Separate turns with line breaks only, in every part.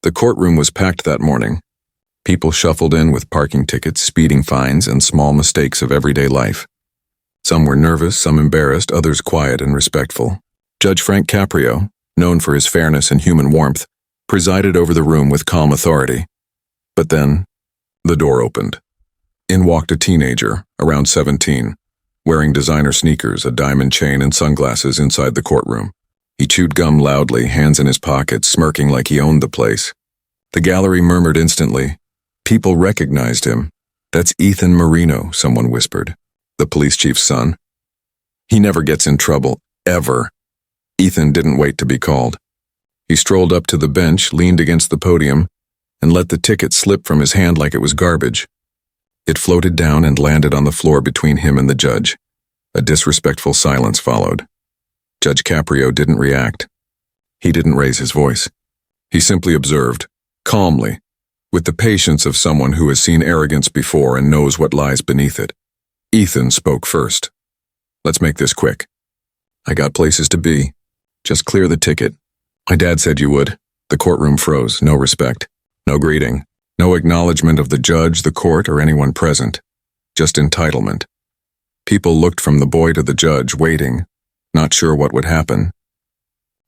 The courtroom was packed that morning. People shuffled in with parking tickets, speeding fines, and small mistakes of everyday life. Some were nervous, some embarrassed, others quiet and respectful. Judge Frank Caprio, known for his fairness and human warmth, presided over the room with calm authority. But then, the door opened. In walked a teenager, around 17, wearing designer sneakers, a diamond chain, and sunglasses inside the courtroom. He chewed gum loudly, hands in his pockets, smirking like he owned the place. The gallery murmured instantly. People recognized him. "That's Ethan Marino," someone whispered. "The police chief's son." "He never gets in trouble, ever." Ethan didn't wait to be called. He strolled up to the bench, leaned against the podium, and let the ticket slip from his hand like it was garbage. It floated down and landed on the floor between him and the judge. A disrespectful silence followed. Judge Caprio didn't react. He didn't raise his voice. He simply observed, calmly, with the patience of someone who has seen arrogance before and knows what lies beneath it. Ethan spoke first. "Let's make this quick. I got places to be. Just clear the ticket. My dad said you would." The courtroom froze. No respect. No greeting. No acknowledgement of the judge, the court, or anyone present. Just entitlement. People looked from the boy to the judge, waiting, not sure what would happen.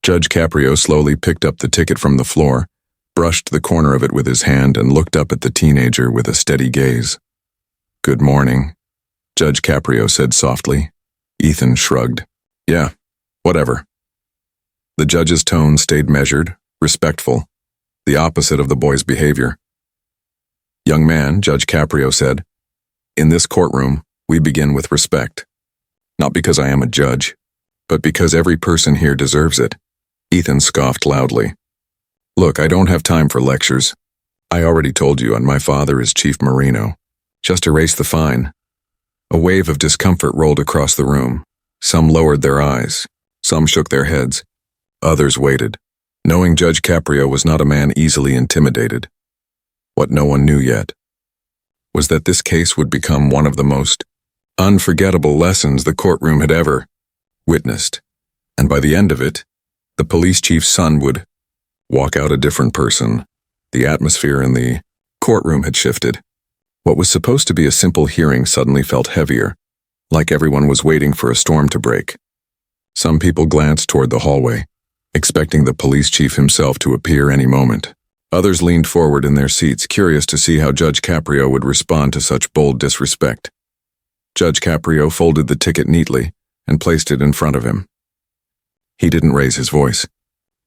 Judge Caprio slowly picked up the ticket from the floor, brushed the corner of it with his hand, and looked up at the teenager with a steady gaze. "Good morning," Judge Caprio said softly. Ethan shrugged. "Yeah, whatever." The judge's tone stayed measured, respectful, the opposite of the boy's behavior. "Young man," Judge Caprio said, "in this courtroom, we begin with respect. Not because I am a judge, but because every person here deserves it." Ethan scoffed loudly. "Look, I don't have time for lectures. I already told you, and my father is Chief Marino. Just erase the fine." A wave of discomfort rolled across the room. Some lowered their eyes. Some shook their heads. Others waited, knowing Judge Caprio was not a man easily intimidated. What no one knew yet was that this case would become one of the most unforgettable lessons the courtroom had ever witnessed, and by the end of it, the police chief's son would walk out a different person. The atmosphere in the courtroom had shifted. What was supposed to be a simple hearing suddenly felt heavier, like everyone was waiting for a storm to break. Some people glanced toward the hallway, expecting the police chief himself to appear any moment. Others leaned forward in their seats, curious to see how Judge Caprio would respond to such bold disrespect. Judge Caprio folded the ticket neatly and placed it in front of him. He didn't raise his voice.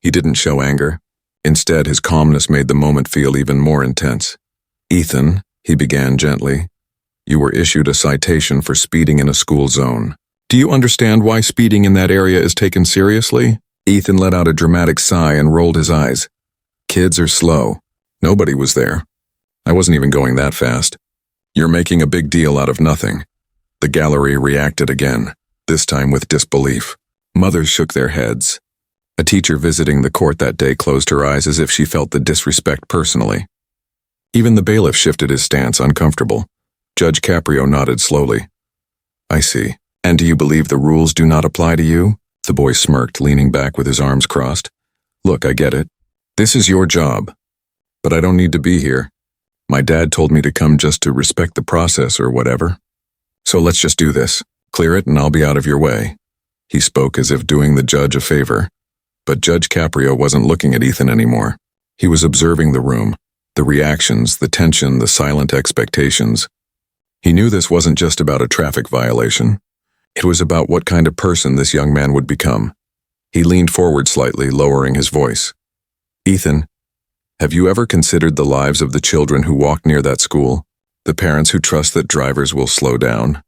He didn't show anger. Instead, his calmness made the moment feel even more intense. "Ethan," he began gently, "you were issued a citation for speeding in a school zone. Do you understand why speeding in that area is taken seriously?" Ethan let out a dramatic sigh and rolled his eyes. "Kids are slow. Nobody was there. I wasn't even going that fast. You're making a big deal out of nothing." The gallery reacted again, this time with disbelief. Mothers shook their heads. A teacher visiting the court that day closed her eyes as if she felt the disrespect personally. Even the bailiff shifted his stance, uncomfortable. Judge Caprio nodded slowly. "I see. And do you believe the rules do not apply to you?" The boy smirked, leaning back with his arms crossed. "Look, I get it. This is your job. But I don't need to be here. My dad told me to come just to respect the process or whatever. So let's just do this. Clear it and I'll be out of your way." He spoke as if doing the judge a favor. But Judge Caprio wasn't looking at Ethan anymore. He was observing the room, the reactions, the tension, the silent expectations. He knew this wasn't just about a traffic violation. It was about what kind of person this young man would become. He leaned forward slightly, lowering his voice. "Ethan, have you ever considered the lives of the children who walk near that school? The parents who trust that drivers will slow down?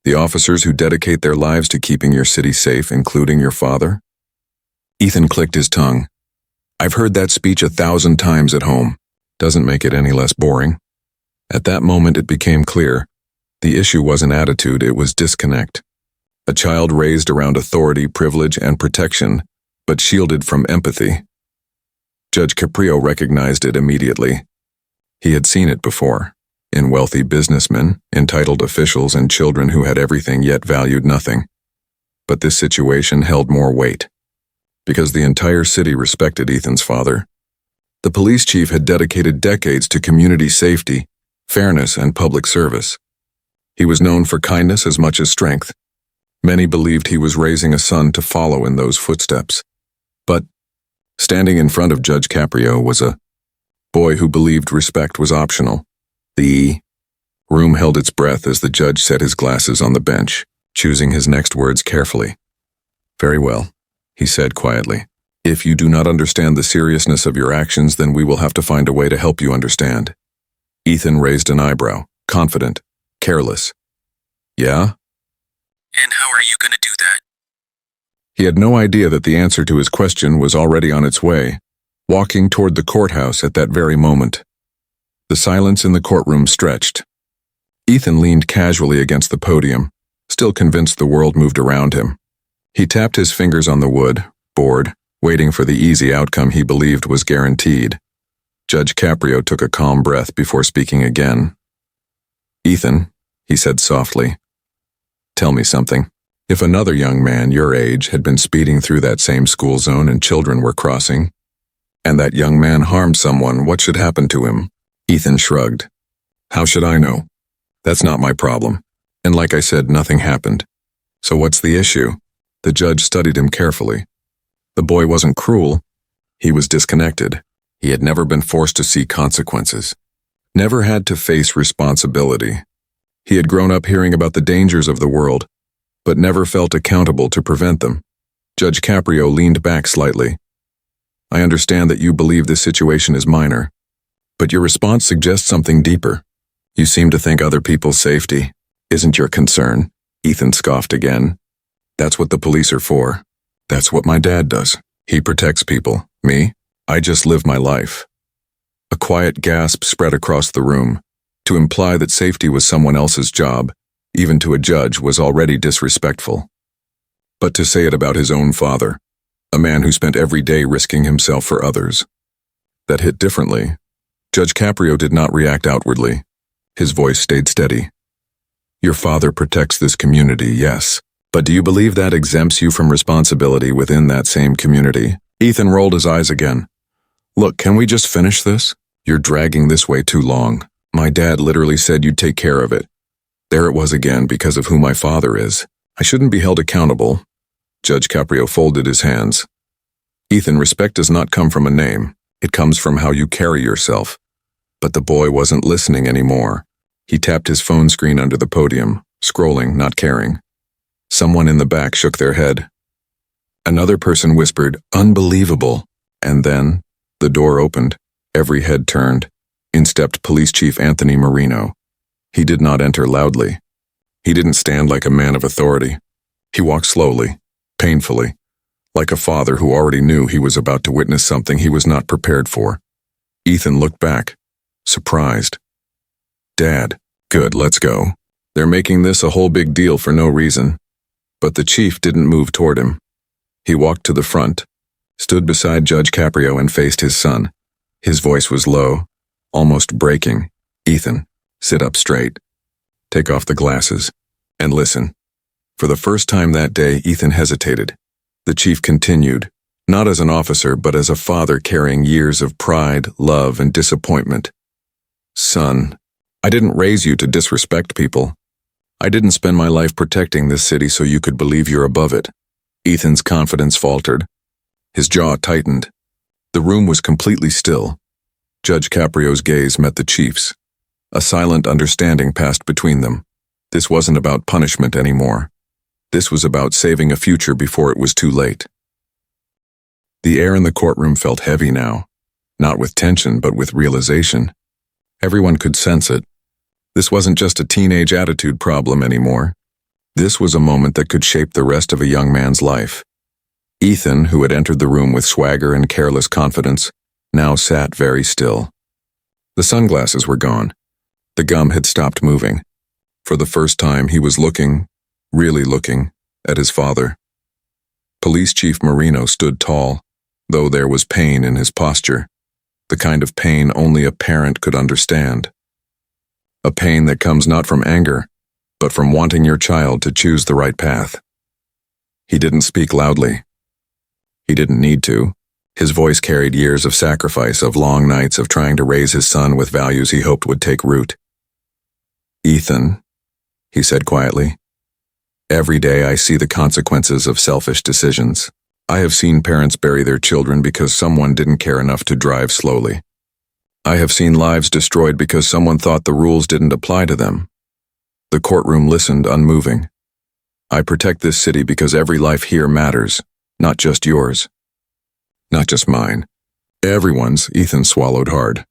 The officers who dedicate their lives to keeping your city safe, including your father?" Ethan clicked his tongue. "I've heard that speech 1,000 times at home. Doesn't make it any less boring." At that moment it became clear. The issue wasn't attitude, it was disconnect. A child raised around authority, privilege, and protection, but shielded from empathy. Judge Caprio recognized it immediately. He had seen it before, in wealthy businessmen, entitled officials, and children who had everything yet valued nothing. But this situation held more weight, because the entire city respected Ethan's father. The police chief had dedicated decades to community safety, fairness, and public service. He was known for kindness as much as strength. Many believed he was raising a son to follow in those footsteps. But standing in front of Judge Caprio was a boy who believed respect was optional. The room held its breath as the judge set his glasses on the bench, choosing his next words carefully. "Very well," he said quietly. "If you do not understand the seriousness of your actions, then we will have to find a way to help you understand." Ethan raised an eyebrow, confident, careless. "Yeah?"
"And how are you going to do that?"
He had no idea that the answer to his question was already on its way, walking toward the courthouse at that very moment. The silence in the courtroom stretched. Ethan leaned casually against the podium, still convinced the world moved around him. He tapped his fingers on the wood, bored, waiting for the easy outcome he believed was guaranteed. Judge Caprio took a calm breath before speaking again. "Ethan," he said softly, "tell me something. If another young man your age had been speeding through that same school zone and children were crossing, and that young man harmed someone, what should happen to him?" Ethan shrugged. "How should I know? That's not my problem. And like I said, nothing happened. So what's the issue?" The judge studied him carefully. The boy wasn't cruel. He was disconnected. He had never been forced to see consequences. Never had to face responsibility. He had grown up hearing about the dangers of the world, but never felt accountable to prevent them. Judge Caprio leaned back slightly. "I understand that you believe this situation is minor, but your response suggests something deeper. You seem to think other people's safety isn't your concern." Ethan scoffed again. "That's what the police are for. That's what my dad does. He protects people. Me? I just live my life." A quiet gasp spread across the room. To imply that safety was someone else's job, even to a judge, was already disrespectful. But to say it about his own father, a man who spent every day risking himself for others, that hit differently. Judge Caprio did not react outwardly. His voice stayed steady. "Your father protects this community, yes. But do you believe that exempts you from responsibility within that same community?" Ethan rolled his eyes again. "Look, can we just finish this? You're dragging this way too long. My dad literally said you'd take care of it. There it was again, because of who my father is. I shouldn't be held accountable." Judge Caprio folded his hands. "Ethan, respect does not come from a name. It comes from how you carry yourself." But the boy wasn't listening anymore. He tapped his phone screen under the podium, scrolling, not caring. Someone in the back shook their head. Another person whispered, "Unbelievable." And then, the door opened. Every head turned. In stepped Police Chief Anthony Marino. He did not enter loudly. He didn't stand like a man of authority. He walked slowly, painfully, like a father who already knew he was about to witness something he was not prepared for. Ethan looked back, surprised. "Dad, good, let's go." They're making this a whole big deal for no reason. But the chief didn't move toward him. He walked to the front, stood beside Judge Caprio and faced his son. His voice was low, almost breaking. "Ethan, sit up straight. Take off the glasses. And listen." For the first time that day, Ethan hesitated. The chief continued, not as an officer, but as a father carrying years of pride, love, and disappointment. "Son, I didn't raise you to disrespect people. I didn't spend my life protecting this city so you could believe you're above it." Ethan's confidence faltered. His jaw tightened. The room was completely still. Judge Caprio's gaze met the chief's. A silent understanding passed between them. This wasn't about punishment anymore. This was about saving a future before it was too late. The air in the courtroom felt heavy now, not with tension but with realization. Everyone could sense it. This wasn't just a teenage attitude problem anymore. This was a moment that could shape the rest of a young man's life. Ethan, who had entered the room with swagger and careless confidence, now sat very still. The sunglasses were gone. The gum had stopped moving. For the first time, he was looking, really looking, at his father. Police Chief Marino stood tall, though there was pain in his posture, the kind of pain only a parent could understand. A pain that comes not from anger, but from wanting your child to choose the right path. He didn't speak loudly. He didn't need to. His voice carried years of sacrifice, of long nights of trying to raise his son with values he hoped would take root. "Ethan," he said quietly, "every day I see the consequences of selfish decisions. I have seen parents bury their children because someone didn't care enough to drive slowly. I have seen lives destroyed because someone thought the rules didn't apply to them." The courtroom listened, unmoving. "I protect this city because every life here matters, not just yours. Not just mine. Everyone's." Ethan swallowed hard.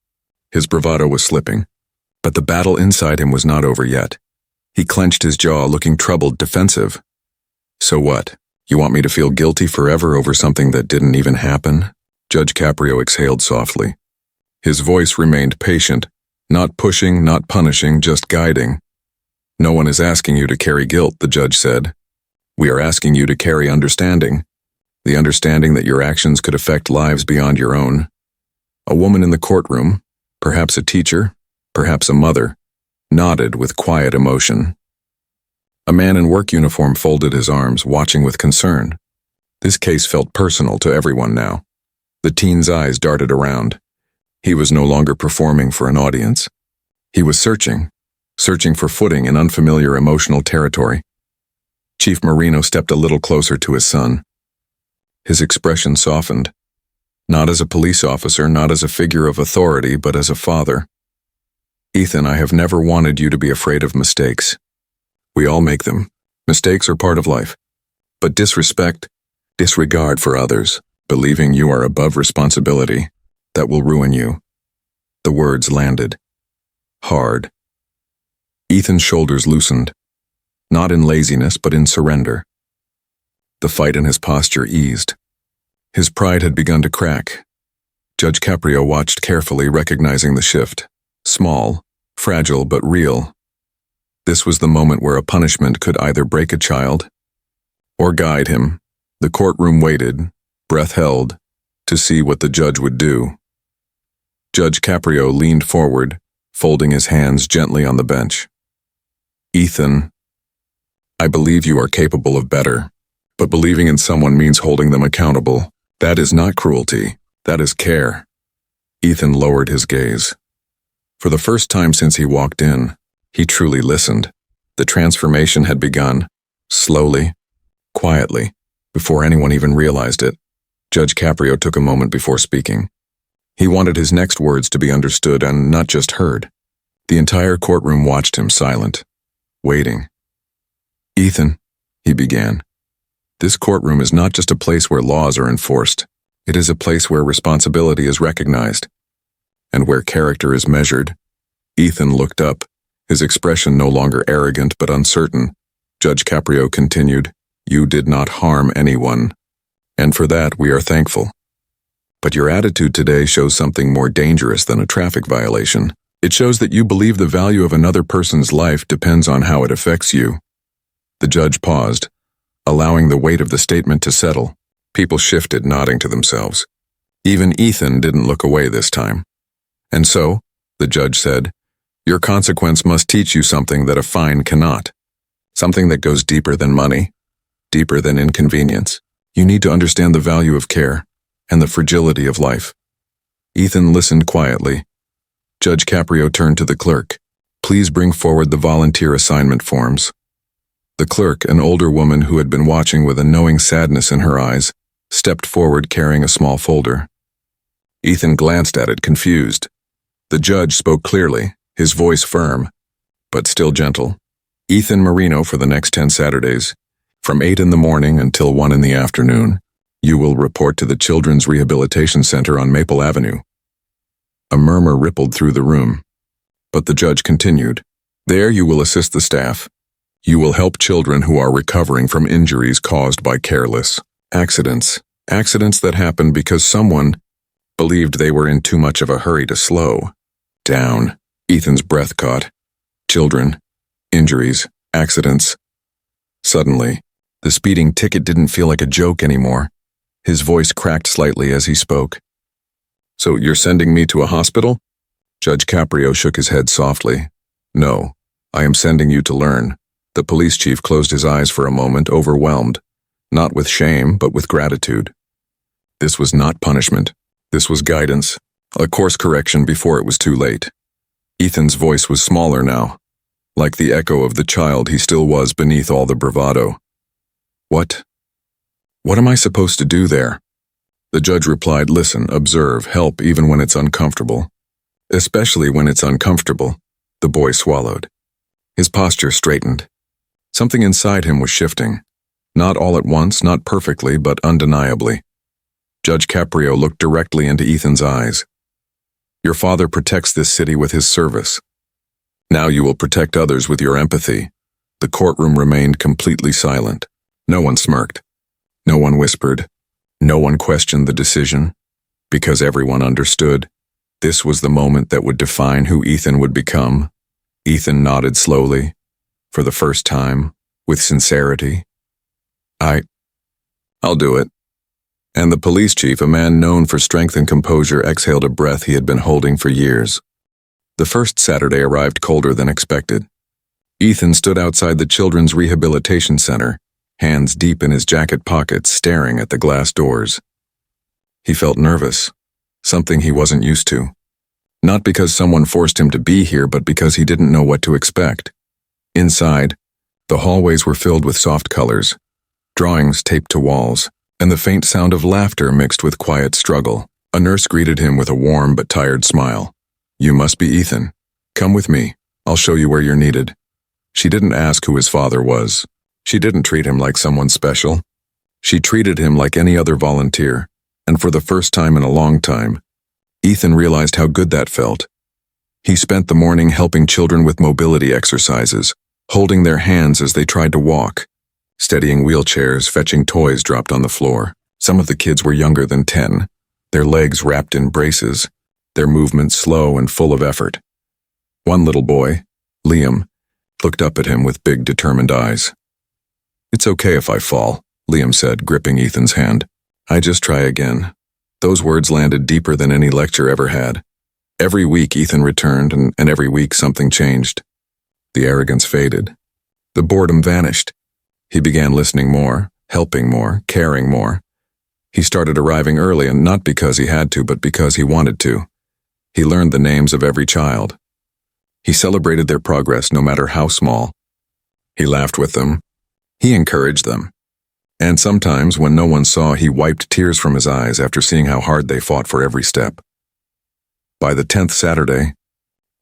His bravado was slipping. But the battle inside him was not over yet. He clenched his jaw, looking troubled, defensive. "So what? You want me to feel guilty forever over something that didn't even happen?" Judge Caprio exhaled softly. His voice remained patient, not pushing, not punishing, just guiding. "No one is asking you to carry guilt," the judge said. "We are asking you to carry understanding. The understanding that your actions could affect lives beyond your own." A woman in the courtroom, perhaps a teacher, perhaps a mother, nodded with quiet emotion. A man in work uniform folded his arms, watching with concern. This case felt personal to everyone now. The teen's eyes darted around. He was no longer performing for an audience. He was searching for footing in unfamiliar emotional territory. Chief Marino stepped a little closer to his son. His expression softened. Not as a police officer, not as a figure of authority, but as a father. "Ethan, I have never wanted you to be afraid of mistakes. We all make them. Mistakes are part of life. But disregard for others, believing you are above responsibility, that will ruin you." The words landed. Hard. Ethan's shoulders loosened. Not in laziness, but in surrender. The fight in his posture eased. His pride had begun to crack. Judge Caprio watched carefully, recognizing the shift. Small, fragile, but real. This was the moment where a punishment could either break a child or guide him. The courtroom waited, breath held, to see what the judge would do. Judge Caprio leaned forward, folding his hands gently on the bench. "Ethan, I believe you are capable of better, but believing in someone means holding them accountable. That is not cruelty, that is care." Ethan lowered his gaze. For the first time since he walked in, he truly listened. The transformation had begun, slowly, quietly, before anyone even realized it. Judge Caprio took a moment before speaking. He wanted his next words to be understood and not just heard. The entire courtroom watched him, silent, waiting. "Ethan," he began, "this courtroom is not just a place where laws are enforced. It is a place where responsibility is recognized, and where character is measured." Ethan looked up, his expression no longer arrogant but uncertain. Judge Caprio continued, "You did not harm anyone, and for that we are thankful. But your attitude today shows something more dangerous than a traffic violation. It shows that you believe the value of another person's life depends on how it affects you." The judge paused, allowing the weight of the statement to settle. People shifted, nodding to themselves. Even Ethan didn't look away this time. "And so," the judge said, "your consequence must teach you something that a fine cannot. Something that goes deeper than money, deeper than inconvenience. You need to understand the value of care and the fragility of life." Ethan listened quietly. Judge Caprio turned to the clerk. "Please bring forward the volunteer assignment forms." The clerk, an older woman who had been watching with a knowing sadness in her eyes, stepped forward carrying a small folder. Ethan glanced at it, confused. The judge spoke clearly, his voice firm, but still gentle. "Ethan Marino, for the next 10 Saturdays, from 8 in the morning until 1 in the afternoon, you will report to the Children's Rehabilitation Center on Maple Avenue." A murmur rippled through the room, but the judge continued, "There you will assist the staff. You will help children who are recovering from injuries caused by careless accidents that happen because someone believed they were in too much of a hurry to slow down." Ethan's breath caught. Children, injuries, accidents. Suddenly, the speeding ticket didn't feel like a joke anymore. His voice cracked slightly as he spoke. "So you're sending me to a hospital?" Judge Caprio shook his head softly. "No, I am sending you to learn." The police chief closed his eyes for a moment, overwhelmed, not with shame, but with gratitude. This was not punishment. This was guidance, a course correction before it was too late. Ethan's voice was smaller now, like the echo of the child he still was beneath all the bravado. What am I supposed to do there? The judge replied, listen, observe, help even when it's uncomfortable. Especially when it's uncomfortable. The boy swallowed. His posture straightened. Something inside him was shifting. Not all at once, not perfectly, but undeniably. Judge Caprio looked directly into Ethan's eyes. Your father protects this city with his service. Now you will protect others with your empathy. The courtroom remained completely silent. No one smirked. No one whispered. No one questioned the decision. Because everyone understood. This was the moment that would define who Ethan would become. Ethan nodded slowly, for the first time, with sincerity. I'll do it. And the police chief, a man known for strength and composure, exhaled a breath he had been holding for years. The first Saturday arrived colder than expected. Ethan stood outside the Children's Rehabilitation Center, hands deep in his jacket pockets, staring at the glass doors. He felt nervous, something he wasn't used to. Not because someone forced him to be here, but because he didn't know what to expect. Inside, the hallways were filled with soft colors, drawings taped to walls, and the faint sound of laughter mixed with quiet struggle. A nurse greeted him with a warm but tired smile. You must be Ethan. Come with me. I'll show you where you're needed. She didn't ask who his father was. She didn't treat him like someone special. She treated him like any other volunteer, and for the first time in a long time, Ethan realized how good that felt. He spent the morning helping children with mobility exercises, holding their hands as they tried to walk, steadying wheelchairs, fetching toys dropped on the floor. Some of the kids were younger than 10, their legs wrapped in braces, their movements slow and full of effort. One little boy, Liam, looked up at him with big, determined eyes. It's okay if I fall, Liam said, gripping Ethan's hand. I just try again. Those words landed deeper than any lecture ever had. Every week Ethan returned, and every week something changed. The arrogance faded. The boredom vanished. He began listening more, helping more, caring more. He started arriving early, and not because he had to, but because he wanted to. He learned the names of every child. He celebrated their progress, no matter how small. He laughed with them. He encouraged them. And sometimes, when no one saw, he wiped tears from his eyes after seeing how hard they fought for every step. By the 10th Saturday,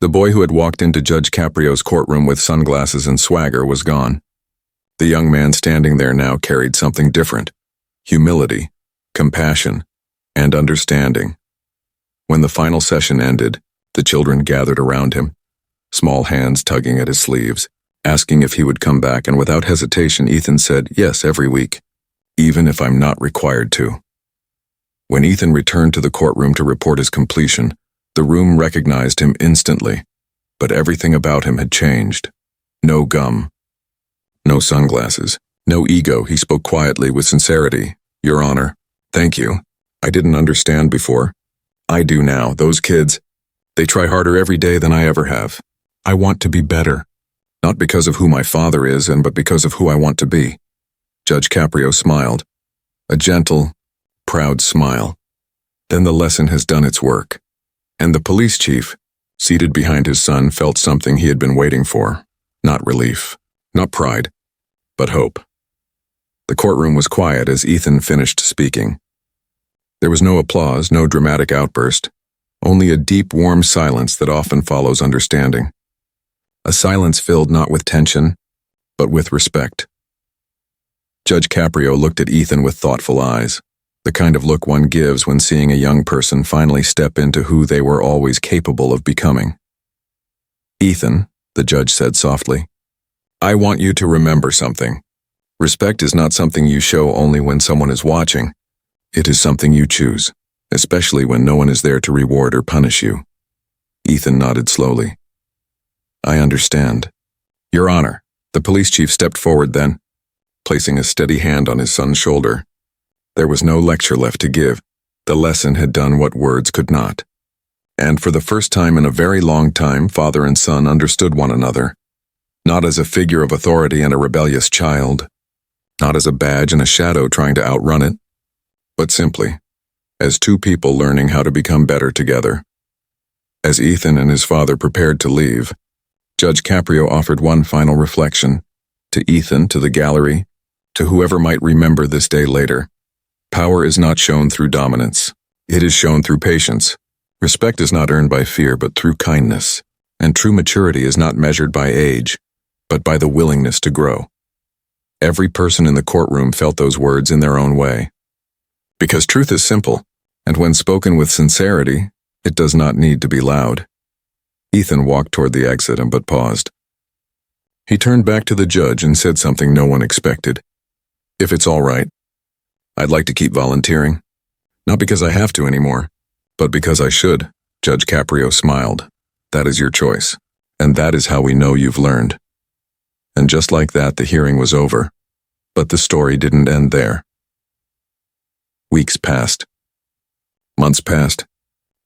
the boy who had walked into Judge Caprio's courtroom with sunglasses and swagger was gone. The young man standing there now carried something different: humility, compassion, and understanding. When the final session ended, the children gathered around him, small hands tugging at his sleeves, asking if he would come back, and without hesitation Ethan said, yes, every week, even if I'm not required to. When Ethan returned to the courtroom to report his completion, the room recognized him instantly, but everything about him had changed. No gum, no sunglasses, no ego. He spoke quietly with sincerity. Your Honor, thank you. I didn't understand before. I do now. Those kids, they try harder every day than I ever have. I want to be better. Not because of who my father is, but because of who I want to be. Judge Caprio smiled. A gentle, proud smile. Then the lesson has done its work. And the police chief, seated behind his son, felt something he had been waiting for. Not relief, not pride, but hope. The courtroom was quiet as Ethan finished speaking. There was no applause, no dramatic outburst, only a deep, warm silence that often follows understanding. A silence filled not with tension, but with respect. Judge Caprio looked at Ethan with thoughtful eyes, the kind of look one gives when seeing a young person finally step into who they were always capable of becoming. Ethan, the judge said softly, I want you to remember something. Respect is not something you show only when someone is watching. It is something you choose, especially when no one is there to reward or punish you. Ethan nodded slowly. I understand. Your Honor, the police chief stepped forward then, placing a steady hand on his son's shoulder. There was no lecture left to give. The lesson had done what words could not. And for the first time in a very long time, father and son understood one another. Not as a figure of authority and a rebellious child. Not as a badge and a shadow trying to outrun it. But simply, as two people learning how to become better together. As Ethan and his father prepared to leave, Judge Caprio offered one final reflection, to Ethan, to the gallery, to whoever might remember this day later. Power is not shown through dominance. It is shown through patience. Respect is not earned by fear, but through kindness. And true maturity is not measured by age, but by the willingness to grow. Every person in the courtroom felt those words in their own way. Because truth is simple, and when spoken with sincerity, it does not need to be loud. Ethan walked toward the exit but paused. He turned back to the judge and said something no one expected. If it's all right, I'd like to keep volunteering. Not because I have to anymore, but because I should. Judge Caprio smiled. That is your choice, and that is how we know you've learned. And just like that, the hearing was over. But the story didn't end there. Weeks passed. Months passed,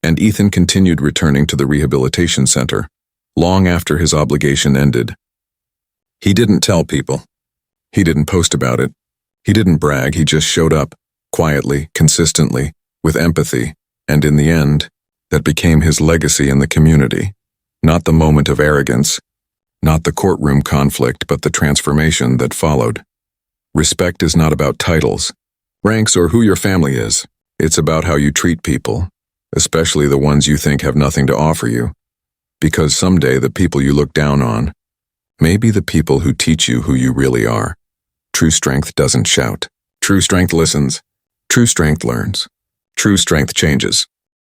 and Ethan continued returning to the rehabilitation center, long after his obligation ended. He didn't tell people. He didn't post about it. He didn't brag, he just showed up, quietly, consistently, with empathy, and in the end, that became his legacy in the community. Not the moment of arrogance, not the courtroom conflict, but the transformation that followed. Respect is not about titles, ranks, or who your family is. It's about how you treat people, especially the ones you think have nothing to offer you. Because someday the people you look down on may be the people who teach you who you really are. True strength doesn't shout. True strength listens. True strength learns. True strength changes.